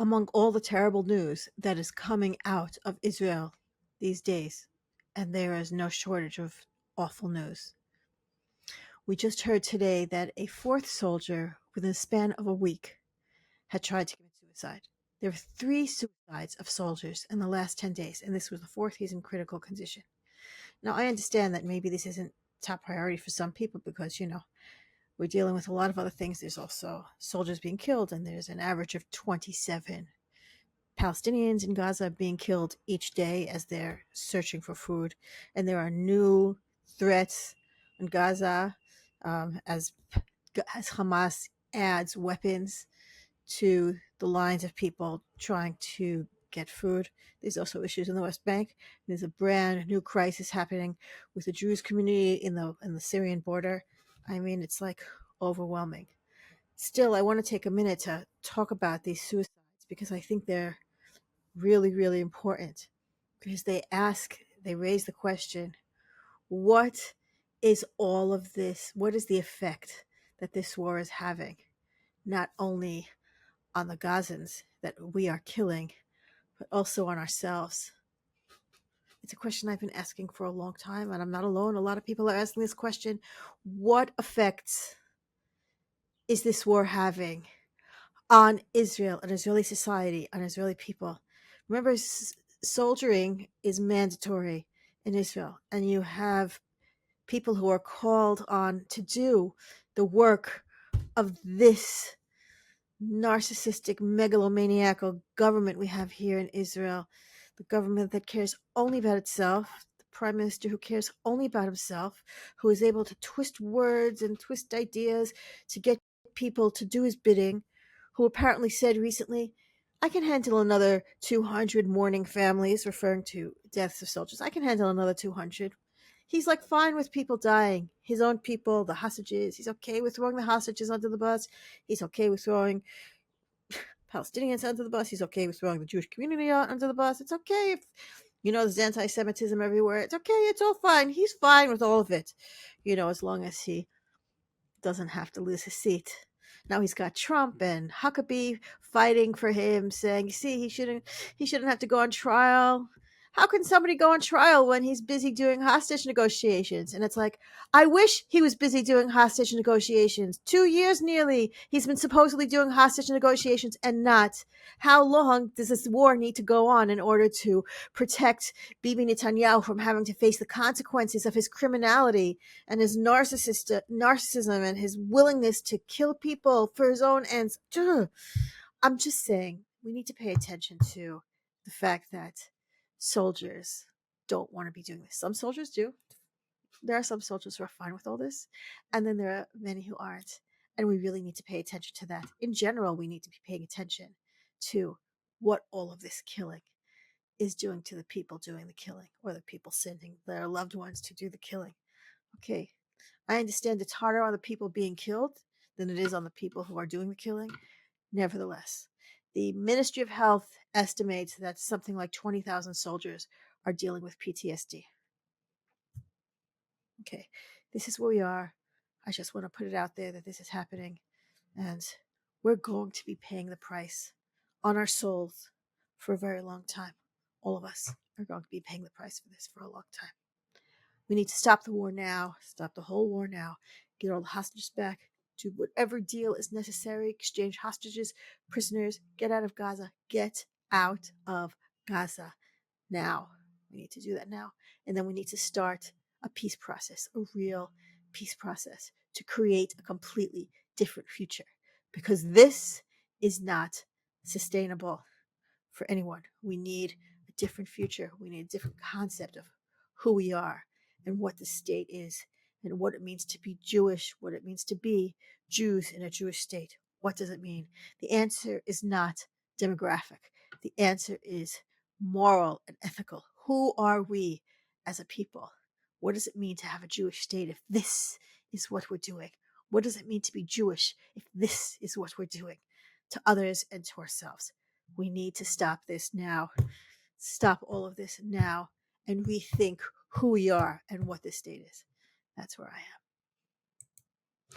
among all the terrible news that is coming out of Israel these days, and there is no shortage of awful news. We just heard today that a fourth soldier, within the span of a week, had tried to commit suicide. There were 3 suicides of soldiers in the last 10 days, and this was the fourth. He's in critical condition. Now, I understand that maybe this isn't top priority for some people because, we're dealing with a lot of other things. There's also soldiers being killed, and there's an average of 27 Palestinians in Gaza being killed each day as they're searching for food. And there are new threats in Gaza as Hamas adds weapons to the lines of people trying to get food. There's also issues in the West Bank. There's a brand new crisis happening with the Jewish community in the Syrian border. I mean, it's like overwhelming. Still, I want to take a minute to talk about these suicides because I think they're really, really important because they raise the question, what is all of this? What is the effect that this war is having, not only on the Gazans that we are killing, but also on ourselves? It's a question I've been asking for a long time, and I'm not alone. A lot of people are asking this question. What effects is this war having on Israel, on Israeli society, on Israeli people? Remember, soldiering is mandatory in Israel, and you have people who are called on to do the work of this narcissistic, megalomaniacal government we have here in Israel, the government that cares only about itself, the prime minister who cares only about himself, who is able to twist words and twist ideas to get people to do his bidding, who apparently said recently, I can handle another 200 mourning families, referring to deaths of soldiers. I can handle another 200. He's like fine with people dying, his own people, the hostages. He's okay with throwing the hostages under the bus. He's okay with throwing Palestinians under the bus. He's okay with throwing the Jewish community out under the bus. It's okay if, there's anti-Semitism everywhere. It's okay. It's all fine. He's fine with all of it, as long as he doesn't have to lose his seat. Now he's got Trump and Huckabee fighting for him, saying, see, he shouldn't have to go on trial. How can somebody go on trial when he's busy doing hostage negotiations? And it's like, I wish he was busy doing hostage negotiations. 2 years nearly he's been supposedly doing hostage negotiations and not. How long does this war need to go on in order to protect Bibi Netanyahu from having to face the consequences of his criminality and his narcissism and his willingness to kill people for his own ends? I'm just saying, we need to pay attention to the fact that soldiers don't want to be doing this. Some soldiers do. There are some soldiers who are fine with all this, and then there are many who aren't. And we really need to pay attention to that. In general, we need to be paying attention to what all of this killing is doing to the people doing the killing, or the people sending their loved ones to do the killing. Okay, I understand it's harder on the people being killed than it is on the people who are doing the killing. Nevertheless, the Ministry of Health estimates that something like 20,000 soldiers are dealing with PTSD. Okay, this is where we are. I just want to put it out there that this is happening, and we're going to be paying the price on our souls for a very long time. All of us are going to be paying the price for this for a long time. We need to stop the war now, stop the whole war now, get all the hostages back, do whatever deal is necessary, exchange hostages, prisoners, get out of Gaza, get out of Gaza now. We need to do that now. And then we need to start a peace process, a real peace process to create a completely different future, because this is not sustainable for anyone. We need a different future. We need a different concept of who we are and what the state is and what it means to be Jewish, what it means to be Jews in a Jewish state. What does it mean? The answer is not demographic. The answer is moral and ethical. Who are we as a people? What does it mean to have a Jewish state if this is what we're doing? What does it mean to be Jewish if this is what we're doing to others and to ourselves? We need to stop this now. Stop all of this now and rethink who we are and what this state is. That's where I am.